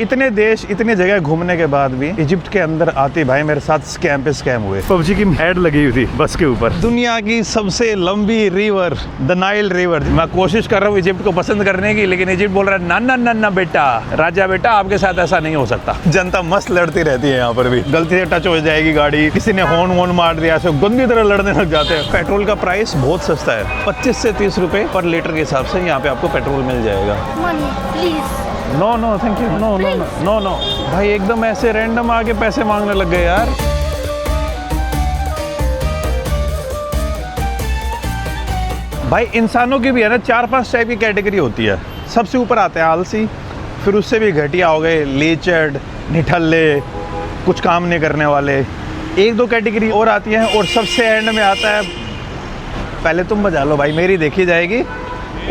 इतने देश इतने जगह घूमने के बाद भी इजिप्ट के अंदर आते भाई मेरे साथ स्कैम पे स्कैम हुए। पबजी की ऐड लगी हुई थी बस के ऊपर, दुनिया की सबसे लंबी रिवर द नाइल रिवर। मैं कोशिश कर रहा हूँ इजिप्ट को पसंद करने की, लेकिन इजिप्ट बोल रहा है ना ना ना ना बेटा, राजा बेटा आपके साथ ऐसा नहीं हो सकता। जनता मस्त लड़ती रहती है यहाँ पर भी, गलती से टच हो जाएगी गाड़ी, किसी ने हॉर्न मार दिया, गंदी तरह लड़ने लग जाते हैं। पेट्रोल का प्राइस बहुत सस्ता है, 25 से 30 रुपए पर लीटर के हिसाब से यहाँ पे आपको पेट्रोल मिल जाएगा। No no thank you, no no no no भाई, एकदम ऐसे रैंडम आके पैसे मांगने लग गए यार। भाई इंसानों की भी है ना 4-5 टाइप की कैटेगरी होती है। सबसे ऊपर आते हैं आलसी, फिर उससे भी घटिया हो गए लीचड़, निठल्ले, कुछ काम नहीं करने वाले। 1-2 कैटेगरी और आती हैं, और सबसे एंड में आता है, पहले तुम बजा लो भाई मेरी देखी जाएगी,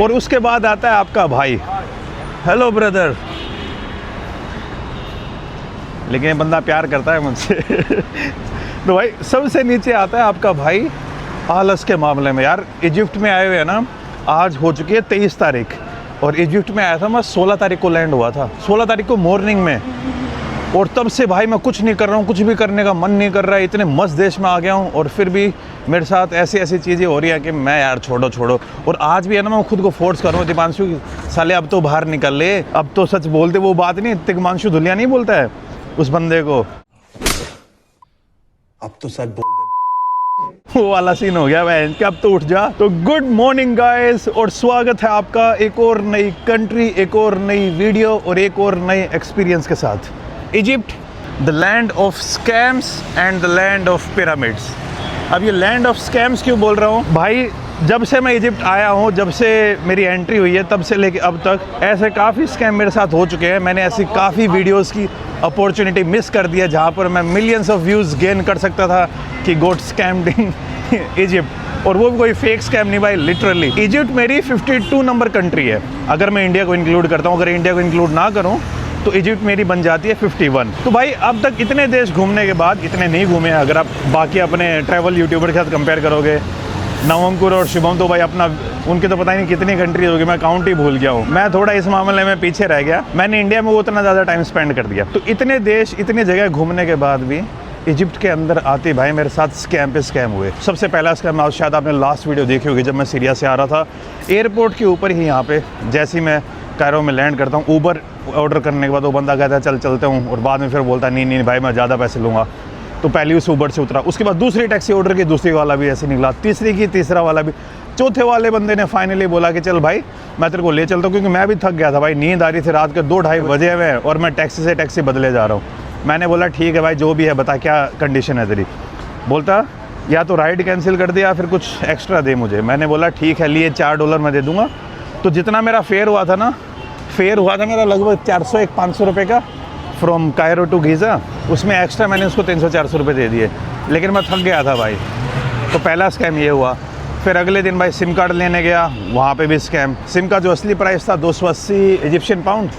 और उसके बाद आता है आपका भाई, हेलो ब्रदर। लेकिन ये बंदा प्यार करता है मुझसे तो भाई सबसे नीचे आता है आपका भाई आलस के मामले में। यार इजिप्ट में आए हुए हैं ना, आज हो चुकी है 23 तारीख, और इजिप्ट में आया था मैं 16 तारीख को लैंड हुआ था, 16 तारीख को मॉर्निंग में। और तब से भाई मैं कुछ नहीं कर रहा हूँ, कुछ भी करने का मन नहीं कर रहा है, इतने मस्त देश में आ गया हूँ, और फिर भी मेरे साथ ऐसी ऐसी चीज़ें हो रही है कि मैं यार छोड़ो। और आज भी है ना मैं खुद को फोर्स कर रहा हूँ, दिपांशु साले अब तो बाहर निकल ले, अब तो सच बोलते। वो बात नहीं, दिपांशु धुलिया नहीं बोलता है उस बंदे को, अब तो सच बोल दे, वो वाला सीन हो गया भाई, अब तो उठ जा। तो गुड मॉर्निंग गाइस, और स्वागत है आपका एक और नई कंट्री, एक और नई वीडियो और एक और नए एक्सपीरियंस के साथ। Egypt, the land of scams and the land of pyramids. अब ये लैंड ऑफ स्कैम्स क्यों बोल रहा हूँ भाई, जब से मैं इजिप्ट आया हूँ, जब से मेरी एंट्री हुई है, तब से लेके अब तक ऐसे काफ़ी स्कैम मेरे साथ हो चुके हैं। मैंने ऐसी काफ़ी वीडियोस की अपॉर्चुनिटी मिस कर दी है जहाँ पर मैं मिलियंस ऑफ व्यूज़ गेन कर सकता था कि गोट स्कैम्ड इन इजिप्ट, और वो भी कोई फेक स्कैम नहीं भाई, लिटरली। इजिप्ट मेरी 52 नंबर कंट्री है, अगर मैं इंडिया को इंक्लूड करता हूँ। अगर इंडिया को इंक्लूड ना करूँ तो इजिप्ट मेरी बन जाती है 51। तो भाई अब तक इतने देश घूमने के बाद इतने नहीं घूमे हैं, अगर आप बाकी अपने ट्रैवल यूट्यूबर के साथ कंपेयर करोगे। नवंकुर और शुभम तो भाई अपना, उनके तो पता ही नहीं कितनी कंट्री होगी, मैं काउंट ही भूल गया हूँ। मैं थोड़ा इस मामले में पीछे रह गया, मैंने इंडिया में वो उतना ज़्यादा टाइम स्पेंड कर दिया। तो इतने देश इतनी जगह घूमने के बाद भी इजिप्ट के अंदर आते भाई मेरे साथ स्कैम पे स्कैम हुए। सबसे पहला स्कैम शायद आपने लास्ट वीडियो देखी होगी, जब मैं सीरिया से आ रहा था, एयरपोर्ट के ऊपर ही यहाँ पे जैसे ही मैं कायरो में लैंड करता हूँ, ऊबर ऑर्डर करने के बाद वो बंदा कहता है चल चलते हूँ, और बाद में फिर बोलता है नहीं भाई मैं ज़्यादा पैसे लूँगा। तो पहली उस ऊबर से उतरा, उसके बाद दूसरी टैक्सी ऑर्डर की, दूसरी वाला भी ऐसे निकला, तीसरी की, तीसरा वाला भी, चौथे वाले बंदे ने फाइनली बोला कि चल भाई मैं तेरे को ले चलता हूँ, क्योंकि मैं भी थक गया था भाई, नींद आ रही थी, रात के 2-2:30 बजे हुए हैं और मैं टैक्सी से टैक्सी बदले जा रहा हूँ। मैंने बोला ठीक है भाई जो भी है बता क्या कंडीशन है तेरी। बोलता या तो राइड कैंसिल कर दे या फिर कुछ एक्स्ट्रा दे मुझे। मैंने बोला ठीक है लिए $4 मैं दे दूँगा। तो जितना मेरा फेयर हुआ था ना, फेयर हुआ था मेरा लगभग 400-500 रुपये का, फ्रॉम कायरो टू गीज़ा, उसमें एक्स्ट्रा मैंने उसको 300-400 रुपये दे दिए, लेकिन मैं थक गया था भाई। तो पहला स्कैम ये हुआ। फिर अगले दिन भाई सिम कार्ड लेने गया, वहाँ पे भी स्कैम। सिम का जो असली प्राइस था 280 इजिप्शियन पाउंड,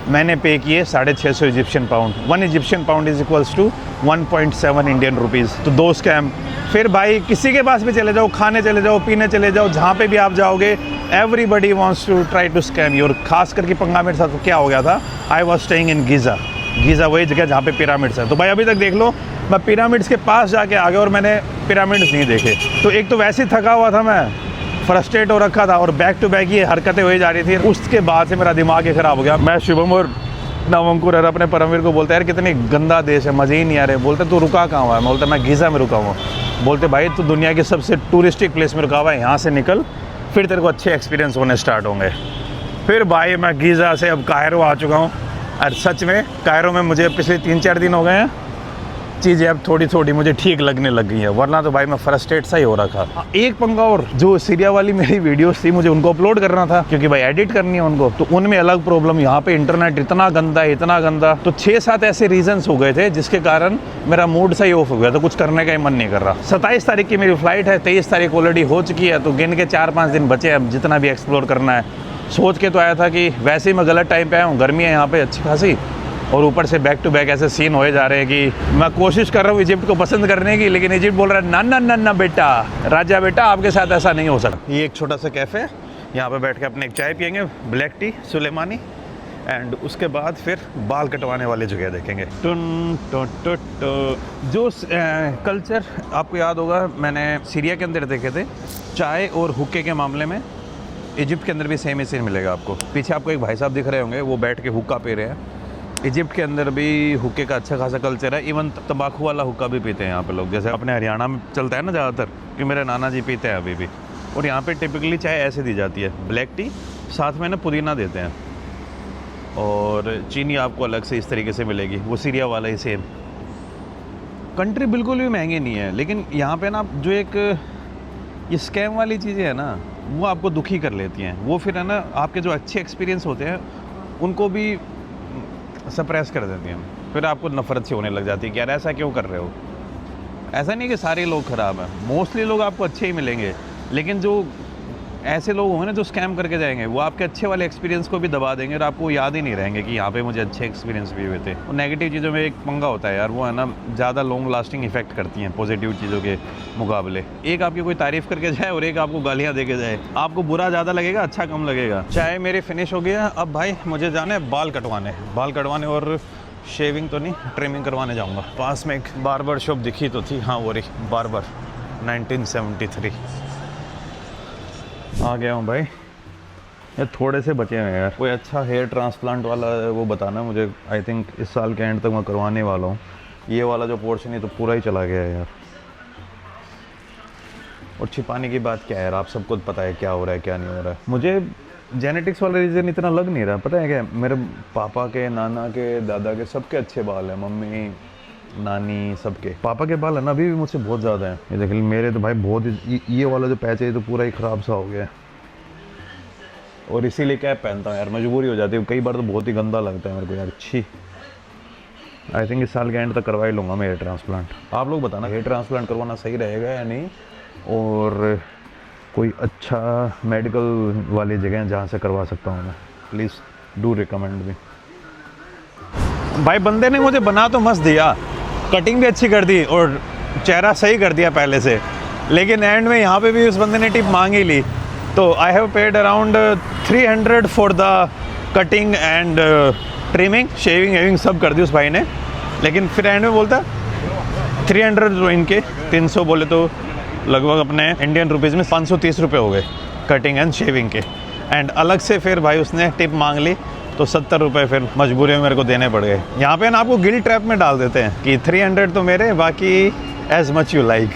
मैंने पे किए 650 Egyptian pound. 1 Egyptian pound is equals to 1.7 Indian rupees. तो 2 स्कैम। फिर भाई किसी के पास भी चले जाओ, खाने चले जाओ, पीने चले जाओ, जहाँ पे भी आप जाओगे, everybody wants to try to scam you. और खास करके पंगा मेरे साथ क्या हो गया था, I was staying in Giza. Giza वही जगह जहाँ पे पिरामिड्स है। तो भाई अभी तक देख लो, मैं पिरामिड्स के पास जाके आ गया और मैंने पिरामिड्स नहीं देखे। तो एक तो वैसे ही थका हुआ था, मैं फ्रस्ट्रेट हो रखा था, और बैक टू बैक ये हरकतें हो जा रही थी। उसके बाद से मेरा दिमाग ही ख़राब हो गया। मैं शुभम और नवंकुर और अपने परमवीर को बोलते यार कितनी गंदा देश है, मज़े ही नहीं आ रहे। बोलते तू रुका कहाँ हुआ है? मैं बोलता मैं गीज़ा में रुका हुआ। बोलते भाई तू दुनिया की सबसे टूरिस्टिक प्लेस में रुका हुआ है, यहाँ से निकल, फिर तेरे को अच्छे एक्सपीरियंस होने स्टार्ट होंगे। फिर भाई मैं गीज़ा से अब कायरो आ चुका हूँ, और सच में कायरो में मुझे पिछले 3-4 दिन हो गए हैं, चीज़ें अब थोड़ी थोड़ी मुझे ठीक लगने लग गई है, वरना तो भाई मैं फ्रस्ट्रेट सा ही हो रहा था। एक पंगा और, जो सीरिया वाली मेरी वीडियोस थी मुझे उनको अपलोड करना था, क्योंकि भाई एडिट करनी है उनको, तो उनमें अलग प्रॉब्लम। यहाँ पे इंटरनेट इतना गंदा है, इतना गंदा। तो 6-7 ऐसे रीजंस हो गए थे जिसके कारण मेरा मूड सही ऑफ हो गया, तो कुछ करने का ही मन नहीं कर रहा। 27 तारीख की मेरी फ्लाइट है, 23 तारीख ऑलरेडी हो चुकी है, तो गिन के 4-5 दिन बचे हैं जितना भी एक्सप्लोर करना है। सोच के तो आया था कि वैसे ही मैं गलत टाइम पे आया हूँ, गर्मी है यहाँ पे अच्छी खासी, और ऊपर से बैक टू बैक ऐसे सीन होए जा रहे हैं कि मैं कोशिश कर रहा हूँ इजिप्ट को पसंद करने की, लेकिन इजिप्ट बोल रहा है ना ना ना ना बेटा, राजा बेटा आपके साथ ऐसा नहीं हो सकता। ये एक छोटा सा कैफ़े है, यहाँ पे बैठ के अपने एक चाय पियेंगे, ब्लैक टी सुलेमानी, एंड उसके बाद फिर बाल कटवाने वाली जगह देखेंगे। जो कल्चर आपको याद होगा मैंने सीरिया के अंदर देखे थे, चाय और हुक्के के मामले में, इजिप्ट के अंदर भी सेम ही सीन मिलेगा आपको। पीछे आपको एक भाई साहब दिख रहे होंगे, वो बैठ के हुक्का पी रहे हैं। इजिप्ट के अंदर भी हुक्के का अच्छा खासा कल्चर है, इवन तंबाकू वाला हुक्का भी पीते हैं यहाँ पे लोग, जैसे अपने हरियाणा में चलता है ना ज़्यादातर, कि मेरे नाना जी पीते हैं अभी भी। और यहाँ पे टिपिकली चाय ऐसे दी जाती है, ब्लैक टी, साथ में ना पुदीना देते हैं, और चीनी आपको अलग से इस तरीके से मिलेगी, वो सीरिया वाला ही सेम। कंट्री बिल्कुल भी महंगी नहीं है, लेकिन यहाँ पे ना जो एक ये स्कैम वाली चीज़ें हैं ना, वो आपको दुखी कर लेती हैं। वो फिर है ना आपके जो अच्छे एक्सपीरियंस होते हैं उनको भी सप्रेस कर देती हैं, फिर आपको नफरत से होने लग जाती है कि यार ऐसा क्यों कर रहे हो। ऐसा नहीं कि सारे लोग ख़राब हैं, मोस्टली लोग आपको अच्छे ही मिलेंगे, लेकिन जो ऐसे लोग होंगे ना जो स्कैम करके जाएंगे, वो आपके अच्छे वाले एक्सपीरियंस को भी दबा देंगे और आपको याद ही नहीं रहेंगे कि यहाँ पे मुझे अच्छे एक्सपीरियंस भी हुए थे। और नेगेटिव चीज़ों में एक पंगा होता है यार, वो है ना ज़्यादा लॉन्ग लास्टिंग इफेक्ट करती हैं पॉजिटिव चीज़ों के मुकाबले। एक आपकी कोई तारीफ़ करके जाए और एक आपको गालियाँ दे के जाए, आपको बुरा ज़्यादा लगेगा, अच्छा कम लगेगा। चाय मेरी फिनिश हो गया, अब भाई मुझे जाना है बाल कटवाने और शेविंग तो नहीं, ट्रिमिंग करवाने जाऊँगा। पास में एक बार्बर शॉप दिखी तो थी, हाँ वो रही बार्बर 1973। आ गया हूँ भाई, ये थोड़े से बचे हैं यार। कोई अच्छा हेयर ट्रांसप्लांट वाला वो बताना मुझे, आई थिंक इस साल के एंड तक मैं करवाने वाला हूँ। ये वाला जो पोर्शन है तो पूरा ही चला गया है यार। और छिपाने की बात क्या है यार, आप सबको पता है क्या हो रहा है क्या नहीं हो रहा है। मुझे जेनेटिक्स वाला रीज़न इतना लग नहीं रहा, पता है क्या, मेरे पापा के, नाना के, दादा के सबके अच्छे बाल हैं, मम्मी, नानी सबके। पापा के बाल है ना अभी भी मुझसे बहुत ज़्यादा हैं। ये देखिए मेरे तो भाई बहुत ही, ये वाला जो पैच है तो पूरा ही ख़राब सा हो गया है, और इसीलिए कैप पहनता हूँ यार, मजबूरी हो जाती है। कई बार तो बहुत ही गंदा लगता है मेरे को यार, अच्छी। आई थिंक इस साल के एंड तक करवा ही लूँगा मैं हेयर ट्रांसप्लांट। आप लोग बताना हेयर ट्रांसप्लांट करवाना सही रहेगा या नहीं, और कोई अच्छा मेडिकल वाली जगह जहाँ से करवा सकता हूँ मैं, प्लीज़ डू रिकमेंड मी। भाई बंदे ने मुझे बना तो मस्त दिया, कटिंग भी अच्छी कर दी और चेहरा सही कर दिया पहले से, लेकिन एंड में यहाँ पे भी उस बंदे ने टिप मांग ही ली। तो I have paid around 300 for the cutting and trimming, shaving waving सब कर दी उस भाई ने, लेकिन फिर एंड में बोलता 300 तो इनके 300 बोले तो लगभग अपने इंडियन रुपीज़ में 530 रुपये हो गए कटिंग एंड शेविंग के। एंड अलग से फिर भाई उसने टिप मांग ली तो 70 रुपये फिर मजबूरी में मेरे को देने पड़ गए। यहाँ पे ना आपको गिल्ट ट्रैप में डाल देते हैं कि 300 तो मेरे, बाकी एज मच यू लाइक।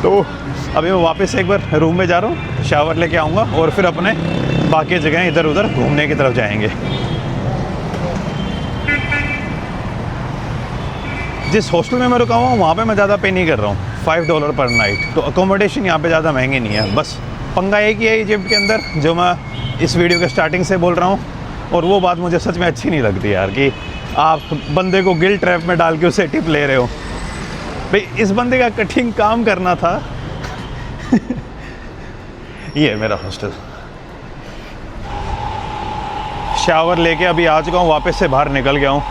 तो अभी मैं वापस एक बार रूम में जा रहा हूँ, शावर लेके आऊँगा और फिर अपने बाकी जगह इधर उधर घूमने की तरफ जाएंगे। जिस हॉस्टल में मैं रुका हुआ हूँ वहाँ पे मैं ज़्यादा पे नहीं कर रहा हूँ, $5 पर नाइट। तो अकोमोडेशन यहाँ पे ज़्यादा महंगी नहीं है। बस पंगा एक ही है इजिप्ट के अंदर, जो मैं इस वीडियो के स्टार्टिंग से बोल रहा हूँ, और वो बात मुझे सच में अच्छी नहीं लगती यार, कि आप बंदे को गिल्ट ट्रैप में डाल के उसे टिप ले रहे हो। भाई इस बंदे का कठिन काम करना था। ये है मेरा हॉस्टल। शावर लेके अभी आ चुका हूँ, वापस से बाहर निकल गया हूँ।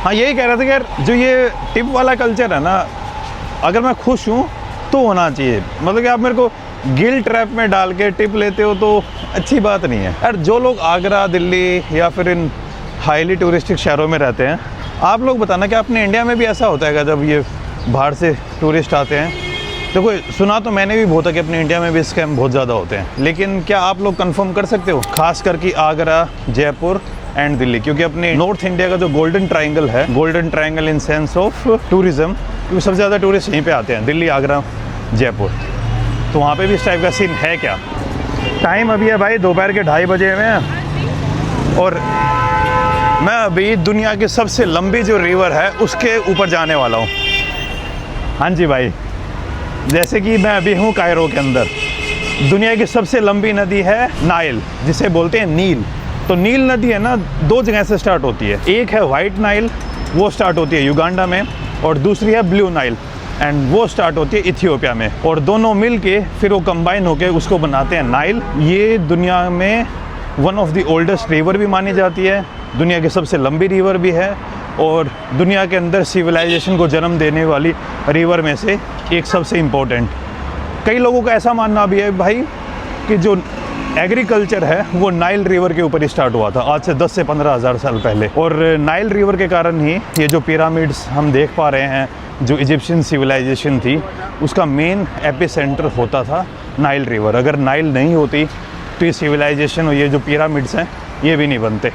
हाँ यही कह रहा था कि यार जो ये टिप वाला कल्चर है ना, अगर मैं खुश हूँ तो होना चाहिए। मतलब कि आप मेरे को गिल्ट ट्रैप में डाल के टिप लेते हो तो अच्छी बात नहीं है यार। जो लोग आगरा, दिल्ली या फिर इन हाईली टूरिस्टिक शहरों में रहते हैं, आप लोग बताना कि अपने इंडिया में भी ऐसा होता है जब ये बाहर से टूरिस्ट आते हैं। देखो सुना तो मैंने भी बहुत है कि अपने इंडिया में भी स्कैम बहुत ज़्यादा होते हैं, लेकिन क्या आप लोग कंफर्म कर सकते हो, खास करके आगरा, जयपुर एंड दिल्ली? क्योंकि अपने नॉर्थ इंडिया का जो गोल्डन ट्रायंगल है, golden triangle in sense of tourism, क्योंकि सबसे ज़्यादा टूरिस्ट यहीं पे आते हैं, दिल्ली, आगरा, जयपुर। तो वहाँ पे भी इस टाइप का सीन है क्या? टाइम अभी है भाई दोपहर के 2:30 बजे हुए हैं, और मैं अभी दुनिया की सबसे लंबी जो रिवर है उसके ऊपर जाने वाला हूँ। हाँ जी भाई, जैसे कि मैं अभी हूँ कायरो के अंदर। दुनिया की सबसे लंबी नदी है नाइल, जिसे बोलते हैं नील। तो नील नदी है ना, 2 जगह से स्टार्ट होती है। एक है वाइट नाइल, वो स्टार्ट होती है युगांडा में, और दूसरी है ब्लू नाइल, एंड वो स्टार्ट होती है इथियोपिया में। और दोनों मिल के फिर वो कंबाइन होके उसको बनाते हैं नाइल। ये दुनिया में one of the oldest river भी मानी जाती है, दुनिया की सबसे लंबी रिवर भी है, और दुनिया के अंदर सिविलाइजेशन को जन्म देने वाली रिवर में से एक सबसे इम्पोर्टेंट। कई लोगों का ऐसा मानना भी है भाई कि जो एग्रीकल्चर है वो नाइल रिवर के ऊपर ही स्टार्ट हुआ था, आज से 10 से 15 हज़ार साल पहले। और नाइल रिवर के कारण ही ये जो पिरामिड्स हम देख पा रहे हैं, जो इजिप्शियन सिविलाइजेशन थी उसका मेन एपिसेंटर होता था नाइल रिवर। अगर नाइल नहीं होती तो ये सिविलाइजेशन और ये जो पिरामिड्स हैं ये भी नहीं बनते।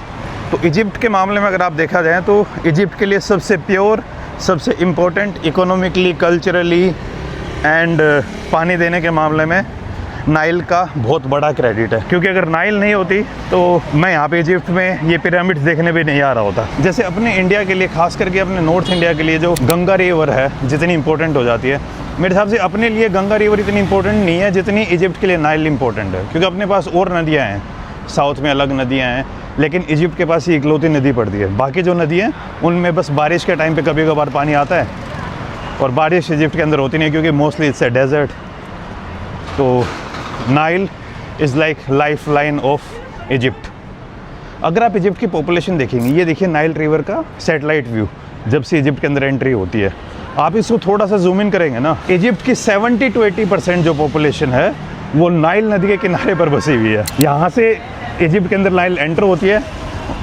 तो इजिप्ट के मामले में अगर आप देखा जाए तो इजिप्ट के लिए सबसे प्योर, सबसे इम्पोर्टेंट, इकोनॉमिकली, कल्चरली एंड पानी देने के मामले में नाइल का बहुत बड़ा क्रेडिट है। क्योंकि अगर नाइल नहीं होती तो मैं यहाँ पे इजिप्ट में ये पिरामिड्स देखने भी नहीं आ रहा होता। जैसे अपने इंडिया के लिए, खास करके अपने नॉर्थ इंडिया के लिए जो गंगा रिवर है जितनी इंपॉर्टेंट हो जाती है, मेरे हिसाब से अपने लिए गंगा रिवर इतनी इंपॉर्टेंट नहीं है जितनी इजिप्ट के लिए नाइल इंपॉर्टेंट है। क्योंकि अपने पास और नदियाँ हैं, साउथ में अलग नदियाँ हैं, लेकिन इजिप्ट के पास ही इकलौती नदी पड़ती है। बाकी जो नदी हैं उनमें बस बारिश के टाइम पे कभी कभार पानी आता है, और बारिश इजिप्ट के अंदर होती नहीं क्योंकि मोस्टली इट्स ए डेजर्ट। तो Nile is like life line of Egypt. अगर आप इजिप्ट की पॉपुलेशन देखेंगे, ये देखिए नाइल रिवर का सैटेलाइट व्यू जब से इजिप्ट के अंदर एंट्री होती है, आप इसको थोड़ा सा जूम इन करेंगे ना, इजिप्ट की 70 to 80% जो पॉपुलेशन है वो नाइल नदी के किनारे पर बसी हुई है। यहाँ से इजिप्ट के अंदर नाइल एंटर होती है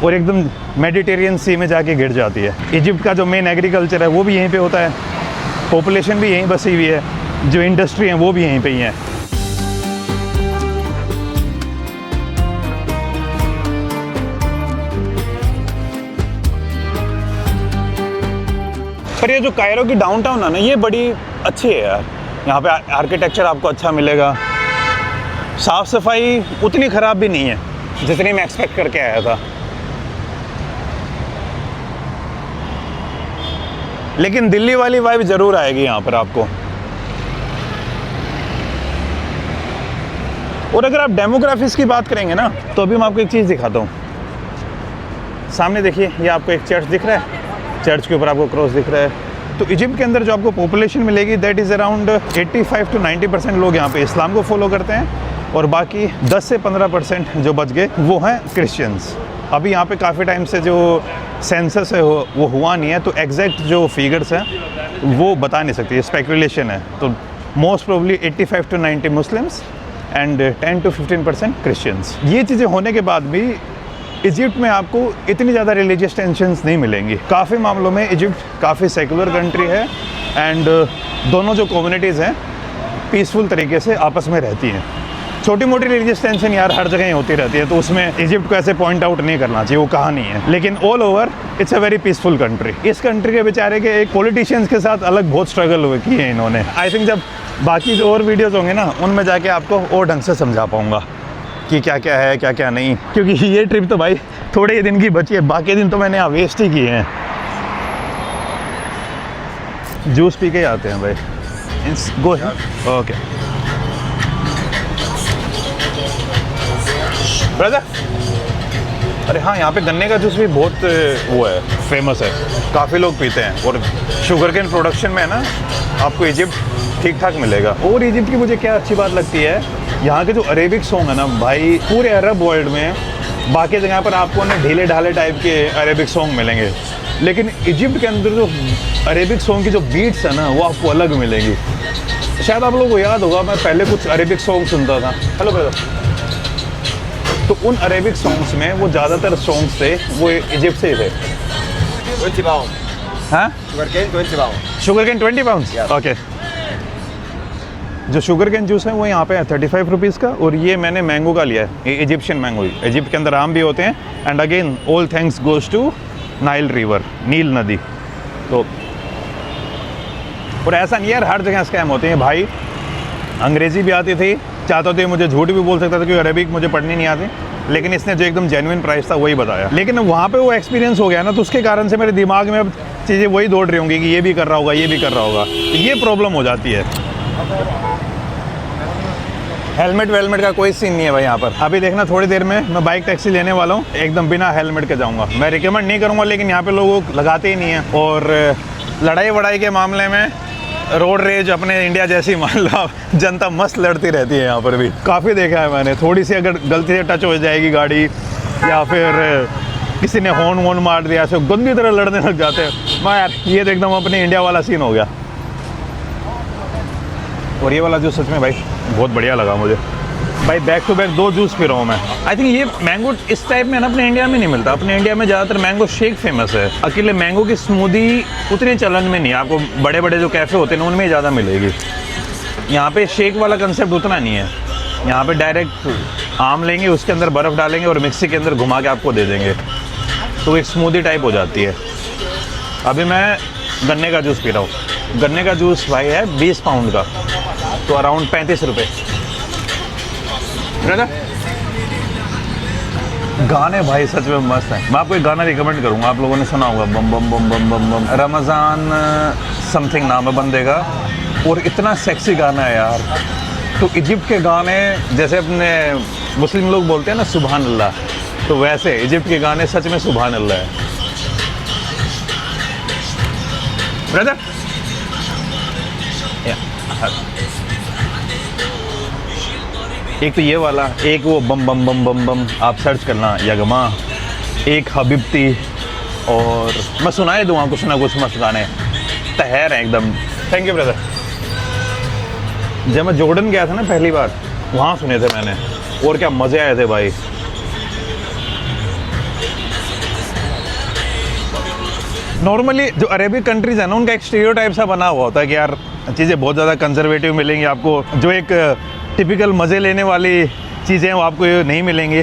और एकदम मेडिटेरियन सी में जाके गिर जाती है। इजिप्ट का जो मेन एग्रीकल्चर है वो भी यहीं पे होता है, पॉपुलेशन भी यहीं बसी हुई है, जो इंडस्ट्री है वो भी यहीं पे ही है। पर ये जो कायरो की डाउनटाउन है ना, ये बड़ी अच्छी है यार। यहाँ पे आर्किटेक्चर आपको अच्छा मिलेगा, साफ़ सफाई उतनी ख़राब भी नहीं है जितनी मैं एक्सपेक्ट करके आया था। लेकिन दिल्ली वाली वाइब ज़रूर आएगी यहाँ पर आपको। और अगर आप डेमोग्राफिक्स की बात करेंगे ना, तो अभी मैं आपको एक चीज़ दिखाता हूँ। सामने देखिए, ये आपको एक चर्च दिख रहा है, चर्च के ऊपर आपको क्रॉस दिख रहा है। तो इजिप्ट के अंदर जो आपको पॉपुलेशन मिलेगी दैट इज़ अराउंड 85 to 90% लोग यहाँ पे इस्लाम को फॉलो करते हैं, और बाकी 10 से 15% जो बच गए वो हैं क्रिश्चियंस। अभी यहाँ पे काफ़ी टाइम से जो सेंसस है वो हुआ नहीं है, तो एग्जैक्ट जो फिगर्स हैं वो बता नहीं सकती, स्पेकुलेशन है। तो most probably 85 to 90 Muslims and 10 to 15% Christians. ये चीज़ें होने के बाद भी इजिप्ट में आपको इतनी ज़्यादा रिलीजियस टेंशन्स नहीं मिलेंगी। काफ़ी मामलों में इजिप्ट काफ़ी सेकुलर कंट्री है एंड दोनों जो कम्युनिटीज़ हैं पीसफुल तरीके से आपस में रहती हैं। छोटी मोटी रिलीजियस टेंशन यार हर जगह ही होती रहती है, तो उसमें इजिप्ट को ऐसे पॉइंट आउट नहीं करना चाहिए, वो कहा नहीं है। लेकिन all over it's a very peaceful country. इस कंट्री के बेचारे के एक पॉलिटिशियंस के साथ अलग बहुत स्ट्रगल हुए किए हैं इन्होंने। आई थिंक जब बाकी जो और वीडियोज़ होंगे ना, उनमें जाके आपको और ढंग से समझा पाऊँगा कि क्या क्या है क्या क्या नहीं। क्योंकि ये ट्रिप तो भाई थोड़े ही दिन की बची है, बाकी दिन तो मैंने यहाँ वेस्ट ही किए हैं। जूस पी के आते हैं भाई। Go okay brother. अरे हाँ, यहाँ पे गन्ने का जूस भी बहुत वो है, फेमस है, काफ़ी लोग पीते हैं। और शुगर केन प्रोडक्शन में है ना, आपको इजिप्ट ठीक ठाक मिलेगा। और इजिप्ट की मुझे क्या अच्छी बात लगती है, यहाँ के जो अरेबिक सॉन्ग है ना भाई, पूरे अरब वर्ल्ड में बाकी जगह पर आपको ना ढीले ढाले टाइप के अरेबिक सॉन्ग मिलेंगे, लेकिन इजिप्ट के अंदर जो अरेबिक सॉन्ग की जो बीट्स है ना वो आपको अलग मिलेंगी। शायद आप लोगों को याद होगा, मैं पहले कुछ अरेबिक सॉन्ग सुनता था। Hello brother. तो उन अरेबिक सॉन्ग्स में वो ज़्यादातर सॉन्ग्स थे वो इजिप्ट से ही थे। 20 pounds. हाँ, Sugarcane 20 pounds. Sugar cane 20 pounds. Okay. जो शुगर केन जूस है वो यहाँ पे है 35 रुपीज़ का, और ये मैंने मैंगो का लिया है, ये इजिप्शियन मैंगो। इजिप्ट के अंदर आम भी होते हैं, and again all thanks goes to Nile river, Nil नदी। तो और ऐसा नहीं यार हर जगह स्कैम होते हैं भाई। अंग्रेज़ी भी आती थी, चाहता तो मुझे झूठ भी बोल सकता था क्योंकि अरेबिक मुझे पढ़नी नहीं आती, लेकिन इसने जो एकदम जेन्युइन प्राइस था वही बताया। लेकिन वहाँ पे वो एक्सपीरियंस हो गया ना, तो उसके कारण से मेरे दिमाग में अब चीज़ें वही दौड़ रही होंगी कि ये भी कर रहा होगा, ये भी कर रहा होगा, तो ये प्रॉब्लम हो जाती है। हेलमेट वेलमेट का कोई सीन नहीं है भाई यहाँ पर। अभी देखना थोड़ी देर में मैं बाइक टैक्सी लेने वाला हूँ, एकदम बिना हेलमेट के जाऊँगा। मैं रिकमेंड नहीं करूँगा, लेकिन यहाँ पे लोग लगाते ही नहीं हैं। और लड़ाई वड़ाई के मामले में रोड रेज अपने इंडिया जैसी मान लो जनता मस्त लड़ती रहती है यहाँ पर भी। काफ़ी देखा है मैंने, थोड़ी सी अगर गलती से टच हो जाएगी गाड़ी या फिर किसी ने हॉर्न वॉर्न मार दिया, ऐसे गंदी तरह लड़ने लग जाते हैं। मैं यार ये तो एकदम अपने इंडिया वाला सीन हो गया। और ये वाला जो सच में भाई बहुत बढ़िया लगा मुझे। भाई बैक टू बैक 2 जूस पी रहा हूँ मैं। आई थिंक ये मैंगो इस टाइप में ना अपने इंडिया में नहीं मिलता। अपने इंडिया में ज़्यादातर मैंगो शेक फेमस है। अकेले मैंगो की स्मूदी उतनी चलन में नहीं है। आपको बड़े बड़े जो कैफ़े होते हैं उनमें ही ज़्यादा मिलेगी। यहाँ पे शेक वाला कंसेप्ट उतना नहीं है। यहाँ पे डायरेक्ट आम लेंगे, उसके अंदर बर्फ़ डालेंगे और मिक्सी के अंदर घुमा के आपको दे देंगे, तो एक स्मूदी टाइप हो जाती है। अभी मैं गन्ने का जूस पी रहा हूँ। गन्ने का जूस भाई है 20 पाउंड का, तो अराउंड 35 रुपये। गाने भाई सच में मस्त हैं। मैं आपको एक गाना रिकमेंड करूँगा, आप लोगों ने सुना होगा, बम बम बम बम बम बम, रमज़ान समथिंग नाम है बंदे का, और इतना सेक्सी गाना है यार। तो इजिप्ट के गाने जैसे अपने मुस्लिम लोग बोलते हैं ना सुभान अल्लाह, तो वैसे इजिप्ट के गाने सच में सुभान अल्लाह है। ब्रदर एक तो ये वाला, एक वो बम बम बम बम बम, आप सर्च करना यगमा, एक हबीबती, और मैं सुनाए दूँगा कुछ ना कुछ मस्त गाने, तहर है एकदम। Thank you brother. जब मैं जॉर्डन गया था ना पहली बार, वहाँ सुने थे मैंने, और क्या मज़े आए थे भाई। नॉर्मली जो अरेबिक कंट्रीज़ है ना, उनका एक स्टीरियोटाइप सा बना हुआ होता है कि यार चीज़ें बहुत ज़्यादा कंजर्वेटिव मिलेंगी आपको, जो एक टिपिकल मज़े लेने वाली चीज़ें वो आपको नहीं मिलेंगी।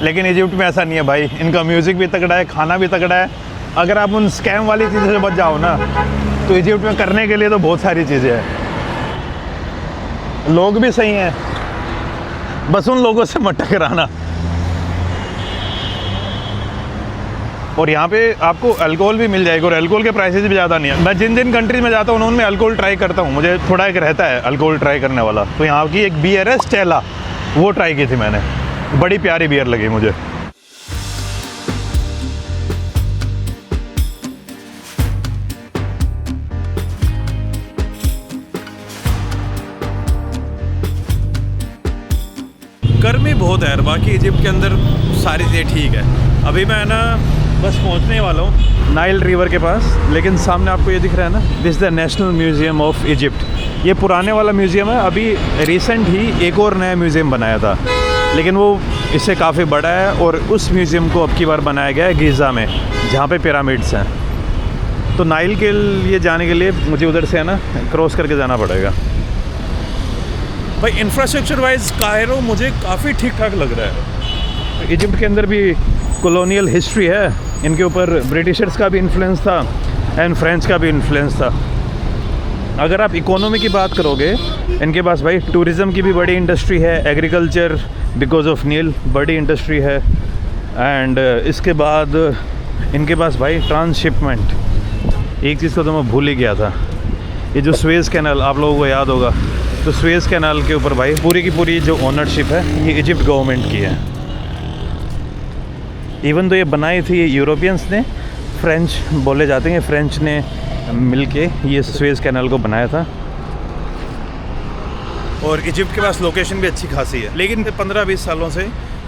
लेकिन इजिप्ट में ऐसा नहीं है भाई। इनका म्यूज़िक भी तगड़ा है, खाना भी तगड़ा है। अगर आप उन स्कैम वाली चीज़ों से बच जाओ ना, तो इजिप्ट में करने के लिए तो बहुत सारी चीज़ें हैं। लोग भी सही हैं, बस उन लोगों से मत टकराना। और यहाँ पे आपको अल्कोहल भी मिल जाएगा, और अल्कोहल के प्राइसेस भी ज़्यादा नहीं है। मैं जिन जिन कंट्रीज़ में जाता हूँ उनमें अल्कोहल ट्राई करता हूँ, मुझे थोड़ा एक रहता है अल्कोहल ट्राई करने वाला। तो यहाँ की एक बियर है स्टेला, वो ट्राई की थी मैंने, बड़ी प्यारी बियर लगी मुझे। गर्मी बहुत है यार, बाकी इजिप्ट के अंदर सारी चीज़ें ठीक है। अभी मैं ना बस पहुंचने वाला हूँ नाइल रिवर के पास, लेकिन सामने आपको ये दिख रहा है ना, this the national museum of Egypt. ये पुराने वाला म्यूज़ियम है। अभी रिसेंट ही एक और नया म्यूज़ियम बनाया था, लेकिन वो इससे काफ़ी बड़ा है, और उस म्यूज़ियम को अब की बार बनाया गया है गीज़ा में, जहाँ पे पिरामिड्स हैं। तो नाइल के लिए जाने के लिए मुझे उधर से है ना क्रॉस करके जाना पड़ेगा। भाई इंफ्रास्ट्रक्चर वाइज कायरो मुझे काफ़ी ठीक ठाक लग रहा है। तो इजिप्ट के अंदर भी कॉलोनियल हिस्ट्री है, इनके ऊपर ब्रिटिशर्स का भी इन्फ्लुएंस था एंड फ्रेंच का भी इन्फ्लुएंस था। अगर आप इकोनॉमी की बात करोगे, इनके पास भाई टूरिज़म की भी बड़ी इंडस्ट्री है, एग्रीकल्चर बिकॉज ऑफ नील बड़ी इंडस्ट्री है, एंड इसके बाद इनके पास भाई ट्रांसशिपमेंट। एक चीज़ को तो मैं भूल ही गया था, ये जो सुएज़ कैनाल आप लोगों को याद होगा, तो सुएज़ कैनाल के ऊपर भाई पूरी की पूरी जो ओनरशिप है ये इजिप्ट गवर्नमेंट की है। इवन तो ये बनाई थी यूरोपियंस ने, फ्रेंच बोले जाते हैं, फ्रेंच ने मिलके ये सुएज़ कैनाल को बनाया था। और इजिप्ट के पास लोकेशन भी अच्छी खासी है, लेकिन 15-20 सालों से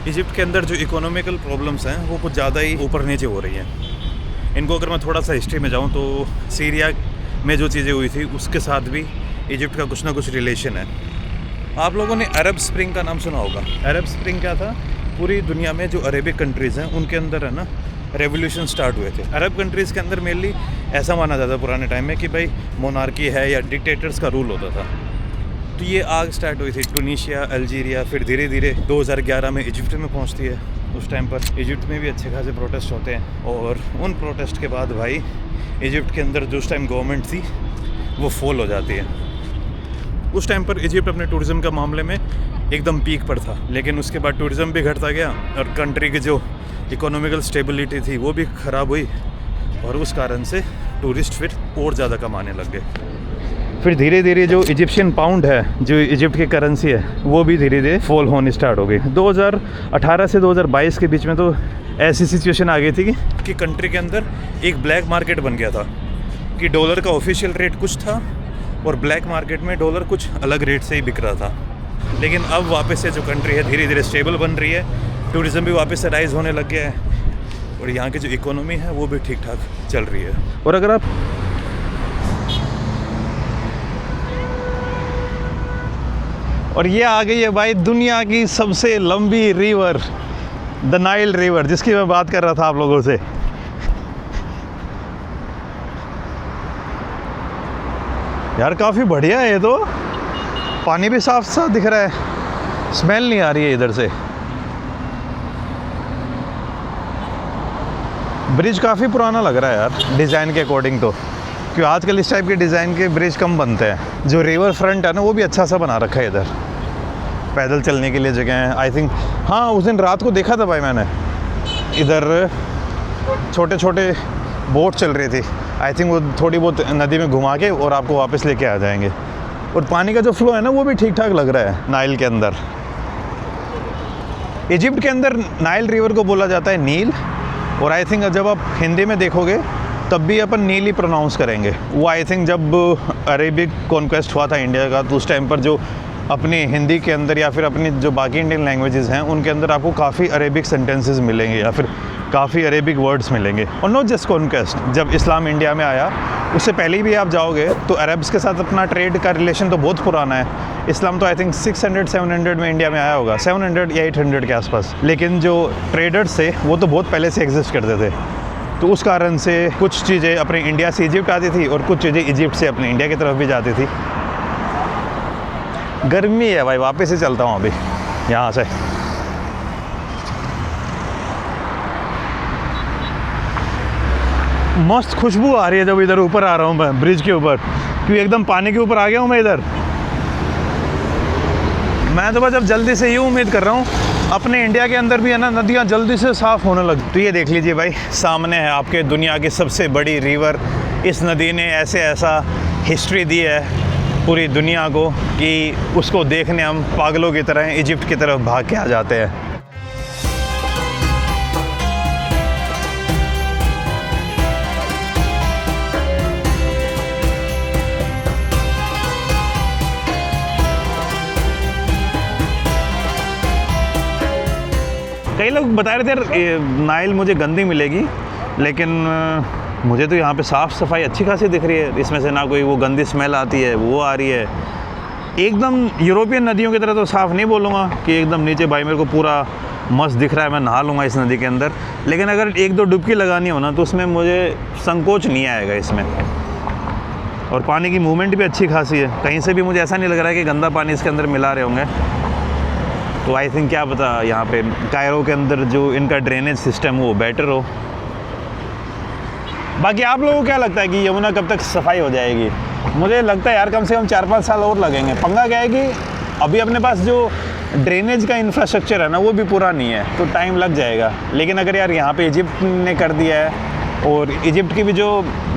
इजिप्ट के अंदर जो इकोनॉमिकल प्रॉब्लम्स हैं वो कुछ ज़्यादा ही ऊपर नीचे हो रही हैं। इनको अगर मैं थोड़ा सा हिस्ट्री में जाऊँ तो सीरिया में जो चीज़ें हुई थी उसके साथ भी इजिप्ट का कुछ ना कुछ रिलेशन है। आप लोगों ने अरब स्प्रिंग का नाम सुना होगा। अरब स्प्रिंग क्या था? पूरी दुनिया में जो अरेबिक कंट्रीज़ हैं उनके अंदर है ना रेवोल्यूशन स्टार्ट हुए थे। अरब कंट्रीज़ के अंदर मेनली ऐसा माना जाता है पुराने टाइम में कि भाई मोनार्की है या डिक्टेटर्स का रूल होता था। तो ये आग स्टार्ट हुई थी टूनीशिया, अल्जीरिया, फिर धीरे धीरे 2011 में इजिप्ट में पहुंचती है। उस टाइम पर इजिप्ट में भी अच्छे खासे प्रोटेस्ट होते हैं, और उन प्रोटेस्ट के बाद भाई इजिप्ट के अंदर जो उस टाइम गवर्नमेंट थी वो फॉल हो जाती है। उस टाइम पर इजिप्ट अपने टूरिज़्म का मामले में एकदम पीक पर था, लेकिन उसके बाद टूरिज़्म भी घटता गया और कंट्री की जो इकोनॉमिकल स्टेबिलिटी थी वो भी ख़राब हुई, और उस कारण से टूरिस्ट फिर और ज़्यादा कमाने लग गए। फिर धीरे धीरे जो इजिप्शियन पाउंड है, जो इजिप्ट की करेंसी है, वो भी धीरे धीरे फॉल होनी स्टार्ट हो गई। 2018 से 2022 के बीच में तो ऐसी सिचुएशन आ गई थी कि कंट्री के अंदर एक ब्लैक मार्केट बन गया था कि डॉलर का ऑफिशियल रेट कुछ था और ब्लैक मार्केट में डॉलर कुछ अलग रेट से ही बिक रहा था। लेकिन अब वापस से जो कंट्री है धीरे धीरे स्टेबल बन रही है, टूरिज़्म भी वापस से राइज होने लग गया है, और यहाँ की जो इकोनॉमी है वो भी ठीक ठाक चल रही है। और अगर आप और ये आ गई है भाई दुनिया की सबसे लंबी रिवर, द नाइल रिवर, जिसकी मैं बात कर रहा था आप लोगों से। यार काफ़ी बढ़िया है ये तो, पानी भी साफ साफ दिख रहा है, स्मेल नहीं आ रही है इधर से। ब्रिज काफ़ी पुराना लग रहा है यार डिज़ाइन के अकॉर्डिंग तो, क्योंकि आजकल इस टाइप के डिज़ाइन के ब्रिज कम बनते हैं। जो रिवर फ्रंट है ना वो भी अच्छा सा बना रखा है इधर, पैदल चलने के लिए जगह है आई थिंक। हाँ उस दिन रात को देखा था भाई मैंने, इधर छोटे छोटे बोट चल रही थी, आई थिंक वो थोड़ी बहुत नदी में घुमा के और आपको वापस लेके आ जाएंगे। और पानी का जो फ्लो है ना वो भी ठीक ठाक लग रहा है नाइल के अंदर। इजिप्ट के अंदर नाइल रिवर को बोला जाता है नील, और आई थिंक जब आप हिंदी में देखोगे तब भी अपन नील ही प्रोनाउंस करेंगे। वो आई थिंक जब अरेबिक कॉन्क्वेस्ट हुआ था इंडिया का, तो उस टाइम पर जो अपनी हिंदी के अंदर या फिर अपनी जो बाकी इंडियन लैंग्वेजेस हैं उनके अंदर आपको काफ़ी अरेबिक सेंटेंसेस मिलेंगे या फिर काफ़ी अरेबिक वर्ड्स मिलेंगे। और नॉट जस्ट कॉन्क्वेस्ट, जब इस्लाम इंडिया में आया उससे पहले भी आप जाओगे तो अरब्स के साथ अपना ट्रेड का रिलेशन तो बहुत पुराना है। इस्लाम तो आई थिंक 600-700 में इंडिया में आया होगा, 700 या 800 के आसपास। लेकिन जो ट्रेडर्स थे वो तो बहुत पहले से एग्जिस्ट करते थे, तो उस कारण से कुछ चीज़ें अपने इंडिया से इजिप्ट आती थी और कुछ चीज़ें इजिप्ट से अपने इंडिया की तरफ भी जाती थी। गर्मी है भाई, वापस ही चलता हूँ अभी यहाँ से। मस्त खुशबू आ रही है जब इधर ऊपर आ रहा हूँ मैं ब्रिज के ऊपर, क्योंकि एकदम पानी के ऊपर आ गया हूँ मैं इधर। मैं तो बस अब जल्दी से ये उम्मीद कर रहा हूँ अपने इंडिया के अंदर भी है ना नदियाँ जल्दी से साफ़ होने लगी। तो ये देख लीजिए भाई, सामने है आपके दुनिया की सबसे बड़ी रिवर। इस नदी ने ऐसा हिस्ट्री दी है पूरी दुनिया को कि उसको देखने हम पागलों की तरह इजिप्ट की तरफ भाग के आ जाते हैं। कई लोग बता रहे थे नाइल मुझे गंदी मिलेगी, लेकिन मुझे तो यहाँ पे साफ़ सफाई अच्छी खासी दिख रही है। इसमें से ना कोई वो गंदी स्मेल आती है वो आ रही है। एकदम यूरोपियन नदियों की तरह तो साफ़ नहीं बोलूँगा कि एकदम नीचे भाई मेरे को पूरा मस्त दिख रहा है, मैं नहा लूँगा इस नदी के अंदर। लेकिन अगर एक दो डुबकी लगानी हो ना तो उसमें मुझे संकोच नहीं आएगा इसमें। और पानी की मूवमेंट भी अच्छी खासी है, कहीं से भी मुझे ऐसा नहीं लग रहा है कि गंदा पानी इसके अंदर मिला रहे होंगे। तो आई थिंक क्या पता यहाँ पे कायरो के अंदर जो इनका ड्रेनेज सिस्टम वो बेटर हो। बाकी आप लोगों को क्या लगता है कि यमुना कब तक सफाई हो जाएगी? मुझे लगता है यार कम से कम 4-5 साल और लगेंगे। पंगा क्या है कि अभी अपने पास जो ड्रेनेज का इंफ्रास्ट्रक्चर है ना वो भी पूरा नहीं है, तो टाइम लग जाएगा। लेकिन अगर यार यहाँ पे इजिप्ट ने कर दिया है, और इजिप्ट की भी जो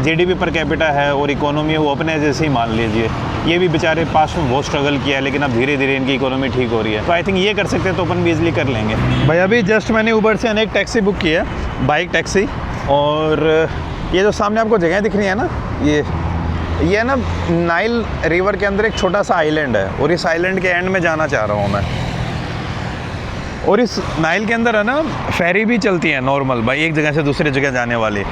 जीडीपी पर कैपिटा है और इकोनॉमी है वो अपने जैसे ही मान लीजिए। ये भी बेचारे पास में बहुत स्ट्रगल किया है, लेकिन अब धीरे धीरे इनकी इकोनॉमी ठीक हो रही है। तो आई थिंक ये कर सकते हैं तो अपन भी ईजिली कर लेंगे। भाई अभी जस्ट मैंने उबर से अनेक टैक्सी बुक की है, बाइक टैक्सी। और ये जो सामने आपको जगह दिख रही है ना, ये ना नाइल रिवर के अंदर एक छोटा सा आइलैंड है, और इस आइलैंड के एंड में जाना चाह रहा हूँ मैं। और इस नाइल के अंदर है ना फेरी भी चलती है नॉर्मल, भाई एक जगह से दूसरी जगह जाने वाली,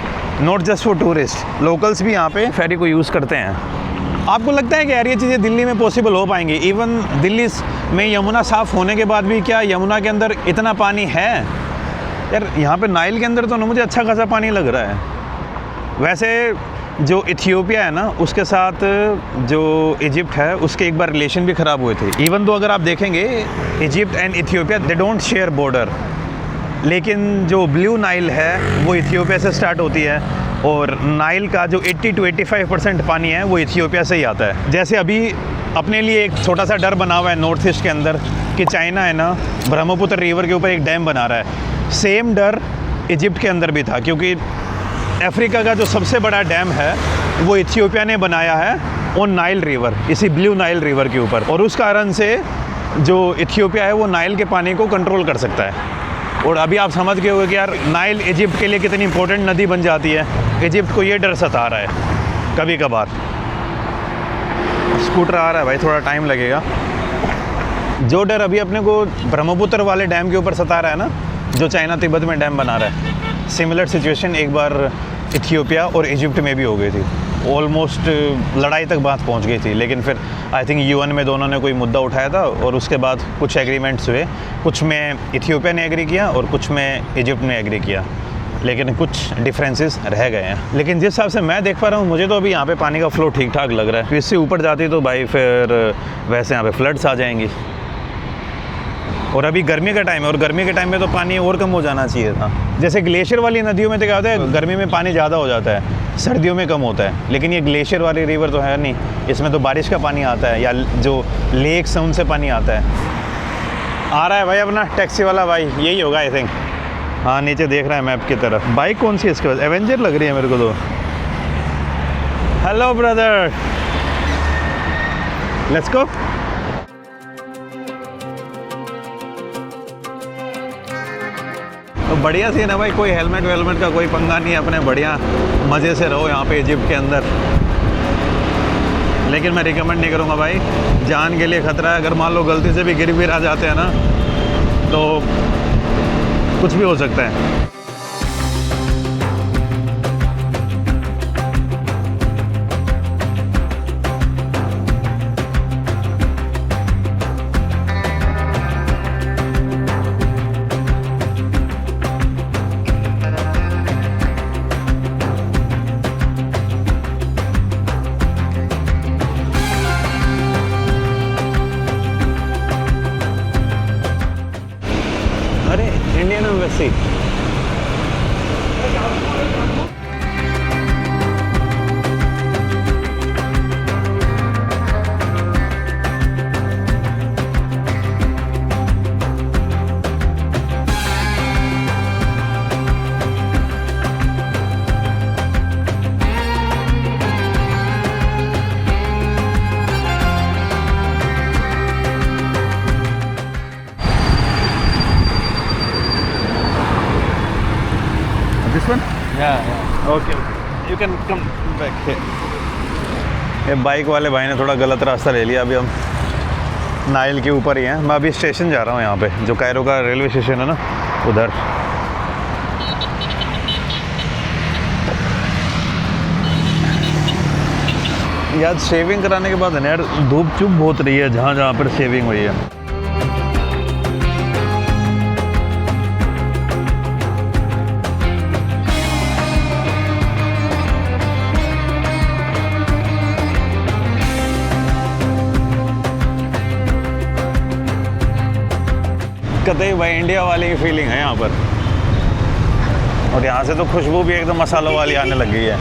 not just for tourist. Locals भी यहाँ पे फेरी को यूज़ करते हैं। आपको लगता है कि यार ये चीज़ें दिल्ली में पॉसिबल हो पाएंगी? इवन दिल्ली में यमुना साफ़ होने के बाद भी क्या यमुना के अंदर इतना पानी है? यार यहाँ पे नाइल के अंदर तो ना मुझे अच्छा खासा पानी लग रहा है। वैसे जो इथियोपिया है ना उसके साथ जो इजिप्ट है उसके एक बार रिलेशन भी ख़राब हुए थे। इवन तो अगर आप देखेंगे Egypt and Ethiopia they don't share border, लेकिन जो ब्लू नाइल है वो इथियोपिया से स्टार्ट होती है, और नाइल का जो 80 to 85% पानी है वो इथियोपिया से ही आता है। जैसे अभी अपने लिए एक छोटा सा डर बना हुआ है नॉर्थ ईस्ट के अंदर कि चाइना है ना ब्रह्मपुत्र रिवर के ऊपर एक डैम बना रहा है। सेम डर इजिप्ट के अंदर भी था, क्योंकि अफ्रीका का जो सबसे बड़ा डैम है वो इथियोपिया ने बनाया है ऑन नाइल रिवर, इसी ब्लू नाइल रिवर के ऊपर। और उस कारण से जो इथियोपिया है वो नाइल के पानी को कंट्रोल कर सकता है। और अभी आप समझ गए होंगे कि यार नाइल इजिप्ट के लिए कितनी इंपॉर्टेंट नदी बन जाती है। इजिप्ट को ये डर सता रहा है कभी कभार। स्कूटर आ रहा है भाई, थोड़ा टाइम लगेगा। जो डर अभी अपने को ब्रह्मपुत्र वाले डैम के ऊपर सता रहा है ना, जो चाइना तिब्बत में डैम बना रहा है, सिमिलर सिचुएशन एक बार इथियोपिया और इजिप्ट में भी हो गई थी। ऑलमोस्ट लड़ाई तक बात पहुंच गई थी, लेकिन फिर आई थिंक यूएन में दोनों ने कोई मुद्दा उठाया था और उसके बाद कुछ एग्रीमेंट्स हुए। कुछ में इथियोपिया ने एग्री किया और कुछ में इजिप्ट ने एग्री किया, लेकिन कुछ डिफरेंसेस रह गए हैं। लेकिन जिस हिसाब से मैं देख पा रहा हूँ, मुझे तो अभी यहाँ पे पानी का फ्लो ठीक ठाक लग रहा है। इससे ऊपर जाती तो भाई फिर वैसे यहाँ पे फ्लड्स आ जाएंगी। और अभी गर्मी का टाइम है और गर्मी के टाइम में तो पानी और कम हो जाना चाहिए था। जैसे ग्लेशियर वाली नदियों में तो क्या होता है, गर्मी में पानी ज़्यादा हो जाता है, सर्दियों में कम होता है। लेकिन ये ग्लेशियर वाली रिवर तो है नहीं, इसमें तो बारिश का पानी आता है या जो लेक्स हैं उनसे पानी आता है। आ रहा है भाई अपना टैक्सी वाला भाई, यही होगा आई थिंक। हाँ, नीचे देख रहा है मैप की तरफ। बाइक कौन सी है इसके पास? एवेंजर लग रही है मेरे को तो। Hello brother, let's go. तो बढ़िया सीन है भाई, कोई हेलमेट वेलमेट का कोई पंगा नहीं है, अपने बढ़िया मज़े से रहो यहाँ पे इजिप्ट के अंदर। लेकिन मैं रिकमेंड नहीं करूँगा भाई, जान के लिए ख़तरा है। अगर मान लो गलती से भी गिर भी आ जाते हैं ना, तो कुछ भी हो सकता है। अरे Indian embassy, this one? Yeah. Okay, you can come back. ये बाइक वाले भाई ने थोड़ा गलत रास्ता ले लिया। अभी हम नाइल के ऊपर ही हैं। मैं अभी स्टेशन जा रहा हूँ, यहाँ पे जो कायरो का रेलवे स्टेशन है ना, उधर। यार शेविंग कराने के बाद है ना यार, धूप चुप बहुत रही है जहाँ जहाँ पर शेविंग हुई है। कतई भाई इंडिया वाली की फीलिंग है यहाँ पर। और यहाँ से तो खुशबू भी एकदम मसालों वाली आने लग गई है।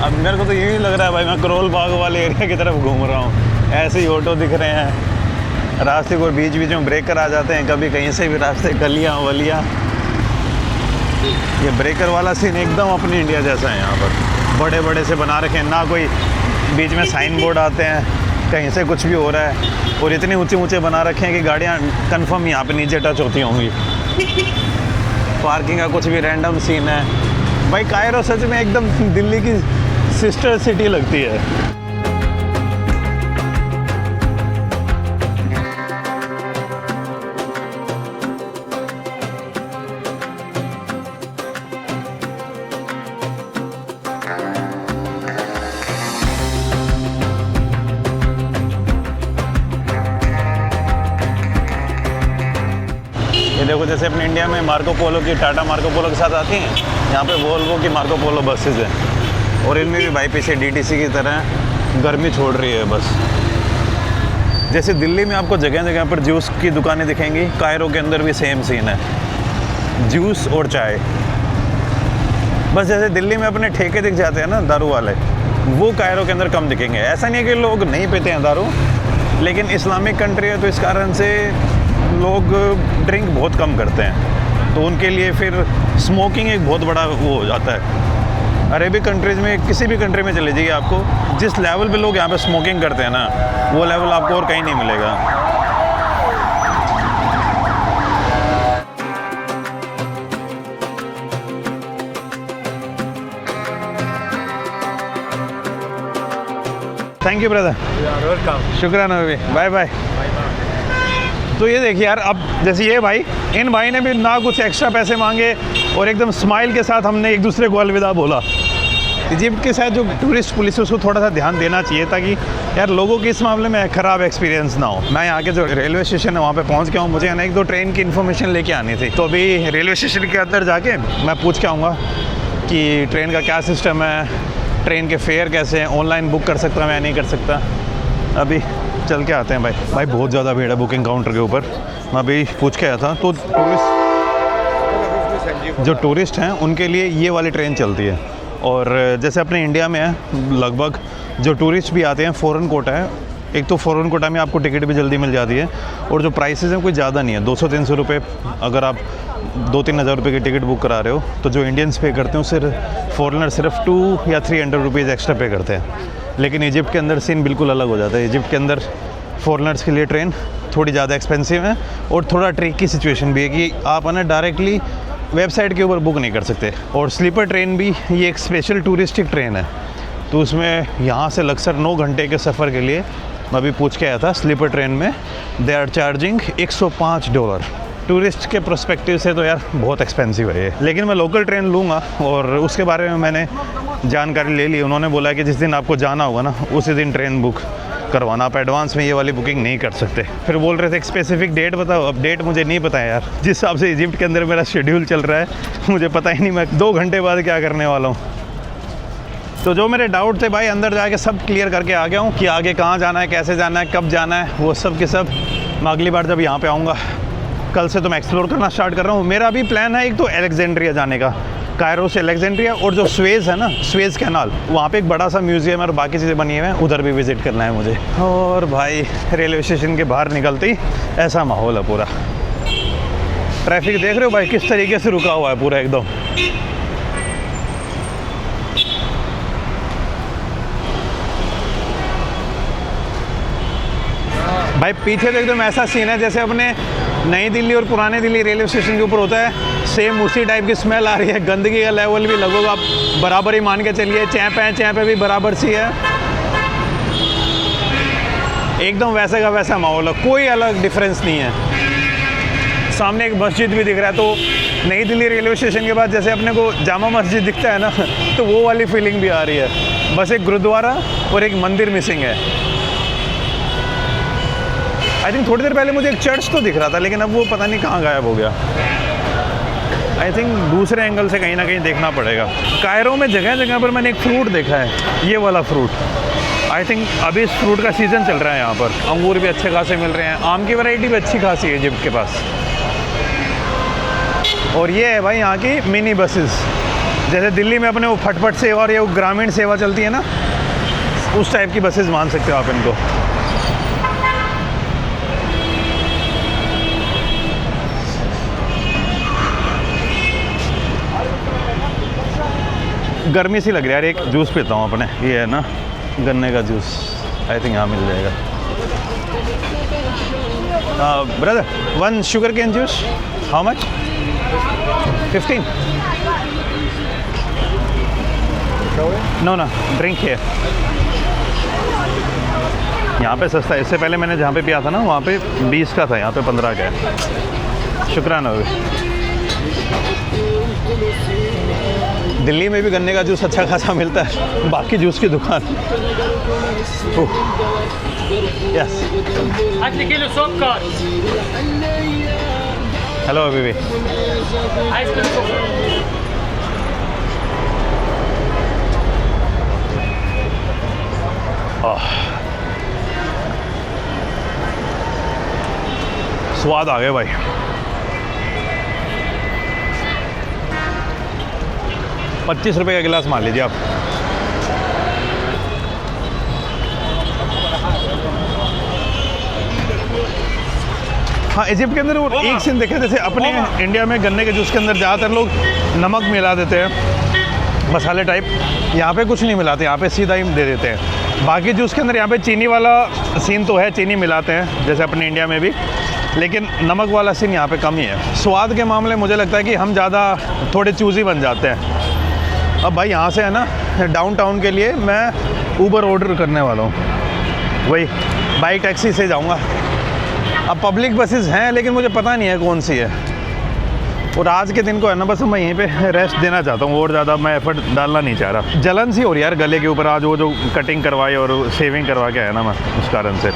अब मेरे को तो यही लग रहा है भाई, मैं करोल बाग वाले एरिया की तरफ घूम रहा हूँ। ऐसे ही ऑटो दिख रहे हैं, रास्ते को बीच बीच में ब्रेकर आ जाते हैं, कभी कहीं से भी रास्ते गलियाँ वलियाँ। ये ब्रेकर वाला सीन एकदम अपनी इंडिया जैसा है। यहाँ पर बड़े बड़े से बना रखे हैं, ना कोई बीच में साइन बोर्ड आते हैं कहीं से कुछ भी हो रहा है। और इतने ऊंचे ऊंचे बना रखे हैं कि गाड़ियाँ कंफर्म यहाँ पे नीचे टच होती होंगी। पार्किंग का कुछ भी रैंडम सीन है भाई। कायरो सच में एकदम दिल्ली की सिस्टर सिटी लगती है। ये देखो, जैसे अपने इंडिया में मार्को पोलो की, टाटा मार्को पोलो के साथ आती हैं, यहाँ पे वोल्वो की मार्को पोलो बसेज हैं। और इनमें भी भाई पीछे डीटीसी की तरह गर्मी छोड़ रही है बस। जैसे दिल्ली में आपको जगह जगह पर जूस की दुकानें दिखेंगी, कायरो के अंदर भी सेम सीन है, जूस और चाय। बस जैसे दिल्ली में अपने ठेके दिख जाते हैं ना दारू वाले, वो कायरो के अंदर कम दिखेंगे। ऐसा नहीं है कि लोग नहीं पीते हैं दारू, लेकिन इस्लामिक कंट्री है तो इस कारण से लोग ड्रिंक बहुत कम करते हैं, तो उनके लिए फिर स्मोकिंग एक बहुत बड़ा वो हो जाता है। अरेबिक कंट्रीज़ में, किसी भी कंट्री में चले जाइए, आपको जिस लेवल पे लोग यहाँ पे स्मोकिंग करते हैं ना, वो लेवल आपको और कहीं नहीं मिलेगा। Thank you brother, welcome. शुक्राना बेबी, बाय बाय। तो ये देखिए यार, अब जैसे ये भाई, इन भाई ने भी ना कुछ एक्स्ट्रा पैसे मांगे और एकदम स्माइल के साथ हमने एक दूसरे को अलविदा बोला। इजिप्ट के साथ जो टूरिस्ट पुलिस है उसको थोड़ा सा ध्यान देना चाहिए ताकि यार लोगों के इस मामले में ख़राब एक्सपीरियंस ना हो। मैं यहाँ के जो रेलवे स्टेशन है वहाँ पे पहुँच गया हूँ, मुझे है ना 1-2 ट्रेन की इन्फॉर्मेशन लेके आनी थी। तो अभी रेलवे स्टेशन के अंदर जाके मैं पूछ के आऊँगा कि ट्रेन का क्या सिस्टम है, ट्रेन के फेयर कैसे हैं, ऑनलाइन बुक कर सकता मैं नहीं कर सकता। अभी चल के आते हैं भाई बहुत ज़्यादा भीड़ है बुकिंग काउंटर के ऊपर। मैं अभी पूछ के आया था तो जो टूरिस्ट हैं उनके लिए ये वाली ट्रेन चलती है। और जैसे अपने इंडिया में है लगभग जो टूरिस्ट भी आते हैं फ़ॉरेन कोटा है, एक तो फ़ॉरेन कोटा में आपको टिकट भी जल्दी मिल जाती है और जो प्राइसेस हैं कोई ज़्यादा नहीं है, 200-300 रुपये। अगर आप 2-3 हज़ार रुपये की टिकट बुक करा रहे हो तो जो इंडियंस पे करते हैं सिर्फ फॉरेनर सिर्फ 200 या 300 रुपीज़ एक्स्ट्रा पे करते हैं। लेकिन इजिप्ट के अंदर सीन बिल्कुल अलग हो जाता है। इजिप्ट के अंदर फॉरेनर्स के लिए ट्रेन थोड़ी ज़्यादा एक्सपेंसिव है और थोड़ा ट्रिकी सिचुएशन भी है कि आप है ना डायरेक्टली वेबसाइट के ऊपर बुक नहीं कर सकते। और स्लीपर ट्रेन भी ये एक स्पेशल टूरिस्टिक ट्रेन है, तो उसमें यहाँ से लगभग 9 घंटे के सफ़र के लिए मैं अभी पूछ के आया था। स्लीपर ट्रेन में दे आर चार्जिंग $105। टूरिस्ट के पर्सपेक्टिव से तो यार बहुत एक्सपेंसिव है ये, लेकिन मैं लोकल ट्रेन लूँगा और उसके बारे में मैंने जानकारी ले ली। उन्होंने बोला कि जिस दिन आपको जाना होगा ना उसी दिन ट्रेन बुक करवाना, आप एडवांस में ये वाली बुकिंग नहीं कर सकते। फिर बोल रहे थे एक स्पेसिफिक डेट बताओ, अब डेट मुझे नहीं पता है यार। जिस हिसाब से इजिप्ट के अंदर मेरा शेड्यूल चल रहा है मुझे पता ही नहीं मैं 2 घंटे बाद क्या करने वाला हूँ। तो जो मेरे डाउट थे भाई अंदर जाके सब क्लियर करके आ गया हूँ कि आगे कहाँ जाना है, कैसे जाना है, कब जाना है, वो सब के सब मैं अगली बार जब यहाँ पे आऊँगा। कल से तो मैं एक्सप्लोर करना स्टार्ट कर रहा हूँ। मेरा अभी प्लान है एक तो अलेक्जेंड्रिया जाने का, कायरो से अलेक्जेंड्रिया, और जो स्वेज है ना, स्वेज कैनाल, वहाँ पे एक बड़ा सा म्यूज़ियम है और बाकी चीज़ें बनी हुई हैं, उधर भी विज़िट करना है मुझे। और भाई रेलवे स्टेशन के बाहर निकलते ही ऐसा माहौल है पूरा। ट्रैफिक देख रहे हो भाई किस तरीके से रुका हुआ है पूरा एकदम। भाई पीछे तो एकदम ऐसा सीन है जैसे अपने नई दिल्ली और पुराने दिल्ली रेलवे स्टेशन के ऊपर होता है, सेम उसी टाइप की स्मेल आ रही है। गंदगी का लेवल भी लगभग आप बराबर ही मान के चलिए। चैंपे भी बराबर सी है, एकदम वैसे का वैसा माहौल है, कोई अलग डिफरेंस नहीं है। सामने एक मस्जिद भी दिख रहा है, तो नई दिल्ली रेलवे स्टेशन के बाद जैसे अपने को जामा मस्जिद दिखता है ना तो वो वाली फीलिंग भी आ रही है। बस एक गुरुद्वारा और एक मंदिर मिसिंग है। आई थिंक थोड़ी देर पहले मुझे एक चर्च तो दिख रहा था, लेकिन अब वो पता नहीं कहाँ गायब हो गया। आई थिंक दूसरे एंगल से कहीं ना कहीं देखना पड़ेगा। कायरो में जगह जगह पर मैंने एक फ्रूट देखा है, ये वाला फ्रूट। आई थिंक अभी इस फ्रूट का सीज़न चल रहा है यहाँ पर। अंगूर भी अच्छे खासे मिल रहे हैं, आम की वैरायटी भी अच्छी खासी है इजिप्ट के पास। और ये है भाई यहाँ की मिनी बसेस, जैसे दिल्ली में अपने वो फटफट सेवा और ये वो ग्रामीण सेवा चलती है ना, उस टाइप की बसेस मान सकते हो आप इनको। गर्मी सी लग रही है यार, एक जूस पीता हूँ अपने, ये है ना गन्ने का जूस, आई थिंक यहाँ मिल जाएगा। Brother 1 sugar cane juice, how much? 15? No ना, ड्रिंक है। यहाँ पे सस्ता है, इससे पहले मैंने जहाँ पे पिया था ना वहाँ पे 20 का था, यहाँ पे 15 का है। शुक्राना। दिल्ली में भी गन्ने का जूस अच्छा खासा मिलता है, बाकी जूस की दुकान। यस, हेलो अभी भी स्वाद आ गया भाई। ₹25 का गिलास मान लीजिए आप। हाँ, इजिप्ट के अंदर वो एक सीन देखे, जैसे अपने इंडिया में गन्ने के जूस के अंदर ज़्यादातर लोग नमक मिला देते हैं, मसाले टाइप। यहाँ पे कुछ नहीं मिलाते, यहाँ पे सीधा ही दे देते हैं। बाकी जूस के अंदर यहाँ पे चीनी वाला सीन तो है, चीनी मिलाते हैं जैसे अपने इंडिया में भी, लेकिन नमक वाला सीन यहाँ पे कम ही है। स्वाद के मामले मुझे लगता है कि हम ज़्यादा थोड़े चूज़ी बन जाते हैं। अब भाई यहाँ से है ना डाउन टाउन के लिए मैं ऊबर ऑर्डर करने वाला हूँ, वही बाइक टैक्सी से जाऊँगा। अब पब्लिक बसेस हैं लेकिन मुझे पता नहीं है कौन सी है। और आज के दिन को है ना बस मैं यहीं पे रेस्ट देना चाहता हूँ, और ज़्यादा मैं एफर्ट डालना नहीं चाह रहा। जलन सी हो रही है यार गले के ऊपर, आज वो जो कटिंग करवाई और शेविंग करवा के आया ना मैं, उस कारण से।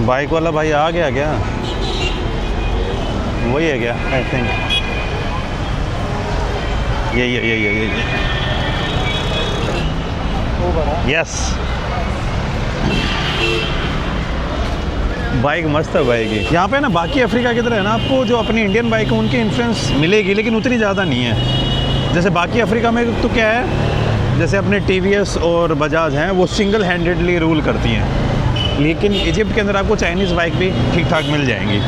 बाइक वाला भाई आ गया क्या? वही है क्या? आई थिंक यही यस। बाइक मस्त है बाइक की। यहाँ पे ना बाकी अफ्रीका की तरह है ना, आपको जो अपनी इंडियन बाइक है उनकी इन्फ्लुएंस मिलेगी लेकिन उतनी ज़्यादा नहीं है। जैसे बाकी अफ्रीका में तो क्या है, जैसे अपने टीवीएस और बजाज हैं वो सिंगल हैंडेडली रूल करती हैं, लेकिन इजिप्ट के अंदर आपको चाइनीज़ बाइक भी ठीक ठाक मिल जाएंगी।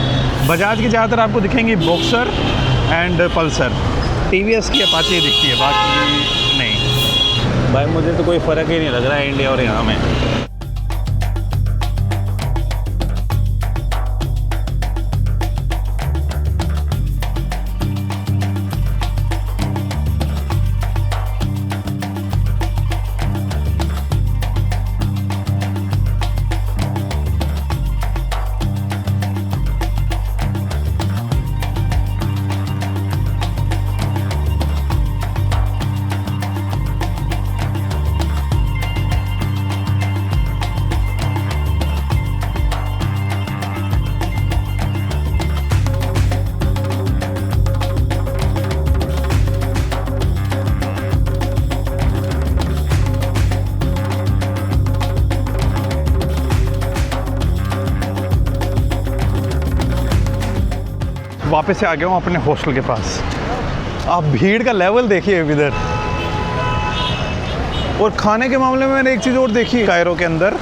बजाज की ज़्यादातर आपको दिखेंगी बॉक्सर एंड पल्सर, टीवीएस की अपाची दिखती है, बाकी नहीं। भाई मुझे तो कोई फ़र्क ही नहीं लग रहा है इंडिया और यहाँ में। वापस से आ गया हूँ अपने हॉस्टल के पास। आप भीड़ का लेवल देखिए इधर। और खाने के मामले में मैंने एक चीज़ और देखी कायरो के अंदर,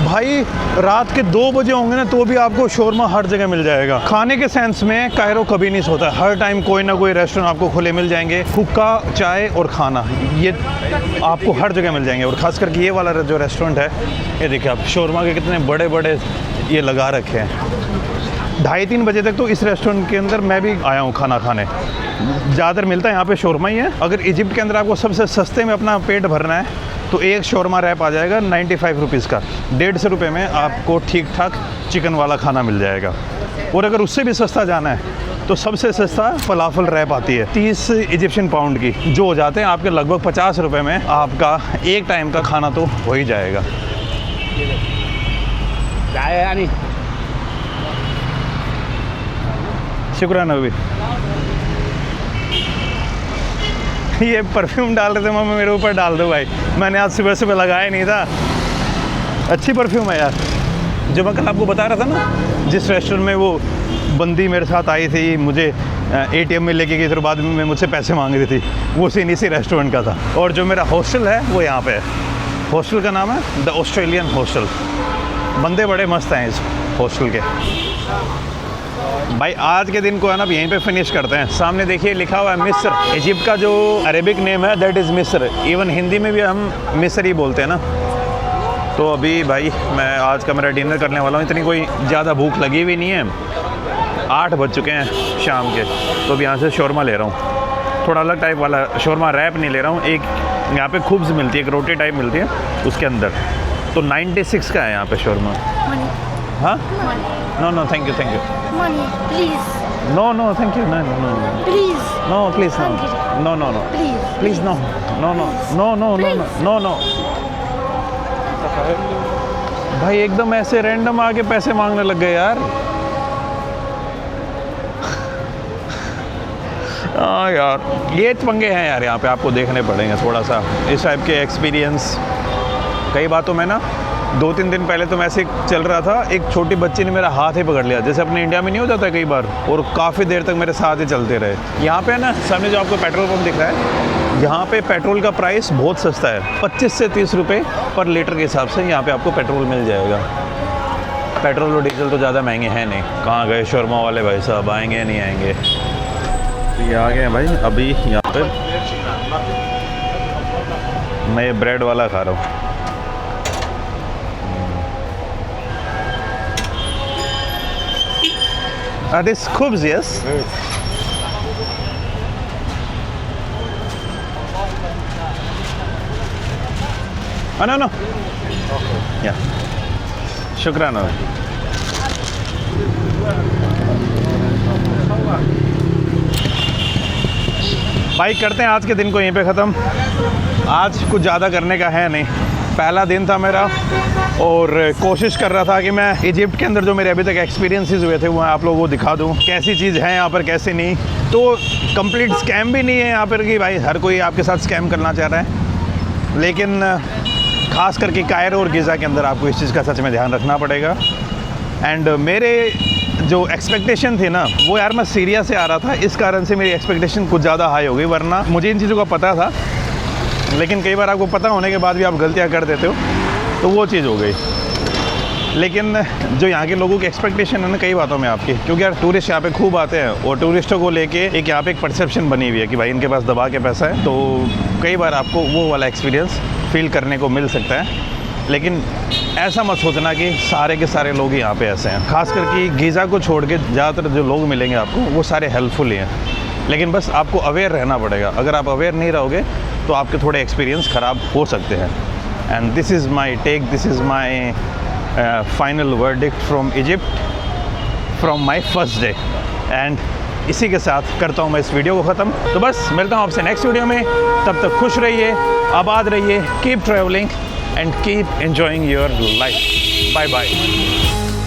भाई रात के 2 बजे होंगे ना तो भी आपको शोरमा हर जगह मिल जाएगा। खाने के सेंस में कायरो कभी नहीं सोता, हर टाइम कोई ना कोई रेस्टोरेंट आपको खुले मिल जाएंगे। हुक्का, चाय और खाना ये आपको हर जगह मिल जाएंगे। और ख़ास करके ये वाला जो रेस्टोरेंट है, ये देखिए आप, शोरमा के कितने बड़े बड़े ये लगा रखे हैं। 2:30-3 बजे तक तो इस रेस्टोरेंट के अंदर मैं भी आया हूँ खाना खाने। ज़्यादातर मिलता है यहाँ पे शोरमा ही है। अगर इजिप्ट के अंदर आपको सबसे सस्ते में अपना पेट भरना है तो एक शोरमा रैप आ जाएगा 95 रुपीज़ का। 150 रुपये में आपको ठीक ठाक चिकन वाला खाना मिल जाएगा। और अगर उससे भी सस्ता जाना है तो सबसे सस्ता फलाफल रैप आती है 30 इजिप्शियन पाउंड की, जो हो जाते हैं आपके लगभग 50 रुपये में आपका एक टाइम का खाना तो हो ही जाएगा। शुक्रान अभी। ये परफ्यूम डाल रहे थे मम्मी, मेरे ऊपर डाल दो भाई, मैंने आज सुबह सुबह लगाया नहीं था। अच्छी परफ्यूम है यार। जो मैं कल आपको बता रहा था ना, जिस रेस्टोरेंट में वो बंदी मेरे साथ आई थी, मुझे एटीएम में लेके गई, फिर बाद में मुझसे पैसे मांग रही थी, वो सीन इसी रेस्टोरेंट का था। और जो मेरा हॉस्टल है वो यहाँ पे है। हॉस्टल का नाम है द ऑस्ट्रेलियन हॉस्टल। बंदे बड़े मस्त हैं इस हॉस्टल के। भाई आज के दिन को है ना यहीं पे फिनिश करते हैं। सामने देखिए लिखा हुआ है मिस्र। इजिप्ट का जो अरेबिक नेम है दैट इज़ मिस्र। इवन हिंदी में भी हम मिस्र ही बोलते हैं ना। तो अभी भाई मैं आज का मेरा डिनर करने वाला हूँ। इतनी कोई ज़्यादा भूख लगी भी नहीं है, 8 बज चुके हैं शाम के। तो अभी यहाँ से शोरमा ले रहा हूँ, थोड़ा अलग टाइप वाला शोरमा, रैप नहीं ले रहा हूँ। एक यहाँ पे खूब्स मिलती है, एक रोटी टाइप मिलती है उसके अंदर। तो 96 का है यहाँ पे शोरमा। हाँ, no no thank you, thank you. Money, please. No, no, thank you. No, no, no, no. Please. No, please, no. No, no, no. Please. Please, no. No, no. No, no, no, no. No, no. भाई एकदम ऐसे random आके पैसे मांगने लग गए यार। हाँ यार, ये पंगे हैं यार, यहाँ पे आपको देखने पड़ेंगे थोड़ा सा इस टाइप के एक्सपीरियंस। कई बातों में ना 2-3 दिन पहले तो मैं ऐसे चल रहा था, एक छोटी बच्ची ने मेरा हाथ ही पकड़ लिया, जैसे अपने इंडिया में नहीं हो जाता कई बार, और काफ़ी देर तक मेरे साथ ही चलते रहे। यहाँ पे ना सामने जो आपको पेट्रोल पंप दिख रहा है, यहाँ पे पेट्रोल का प्राइस बहुत सस्ता है, 25 से 30 रुपये पर लीटर के हिसाब से यहाँ पे आपको पेट्रोल मिल जाएगा। पेट्रोल और डीजल तो ज़्यादा महंगे हैं नहीं। कहाँ गए शोरमा वाले भाई साहब, आएंगे या नहीं आएंगे? ये आ गए हैं भाई। अभी यहाँ पे मैं ये ब्रेड वाला खा रहा हूँ। This khubz, yes? Oh, no, no. या शुक्रान। भाई करते हैं आज के दिन को यहीं पे ख़त्म। आज कुछ ज़्यादा करने का है नहीं, पहला दिन था मेरा और कोशिश कर रहा था कि मैं इजिप्ट के अंदर जो मेरे अभी तक एक्सपीरियंसेस हुए थे वो आप लोगों को दिखा दूँ, कैसी चीज़ है यहाँ पर कैसे नहीं। तो कंप्लीट स्कैम भी नहीं है यहाँ पर कि भाई हर कोई आपके साथ स्कैम करना चाह रहा है, लेकिन ख़ास करके कायरो और गिज़ा के अंदर आपको इस चीज़ का सच में ध्यान रखना पड़ेगा। एंड मेरे जो एक्सपेक्टेशन थी ना वो यार मैं सीरिया से आ रहा था, इस कारण से मेरी एक्सपेक्टेशन कुछ ज़्यादा हाई हो गई, वरना मुझे इन चीज़ों का पता था। लेकिन कई बार आपको पता होने के बाद भी आप गलतियाँ कर देते हो, तो वो चीज़ हो गई। लेकिन जो यहाँ के लोगों की एक्सपेक्टेशन है ना कई बातों में आपकी, क्योंकि यार टूरिस्ट यहाँ पे खूब आते हैं और टूरिस्टों को लेके एक यहाँ पे एक परसेप्शन बनी हुई है कि भाई इनके पास दबा के पैसा है, तो कई बार आपको वो वाला एक्सपीरियंस फील करने को मिल सकता है। लेकिन ऐसा मत सोचना कि सारे के सारे लोग यहाँ पे ऐसे हैं। खास करके गीज़ा को छोड़ के ज़्यादातर जो लोग मिलेंगे आपको वो सारे हेल्पफुल ही हैं, लेकिन बस आपको अवेयर रहना पड़ेगा। अगर आप अवेयर नहीं रहोगे तो आपके थोड़े एक्सपीरियंस ख़राब हो सकते हैं। And this is my take, this is my final verdict from Egypt from my first day. And इसी के साथ करता हूँ मैं इस वीडियो को ख़त्म। तो बस मिलता हूँ आपसे नेक्स्ट वीडियो में, तब तक खुश रहिए, आबाद रहिए, keep travelling and keep enjoying your life. Bye bye.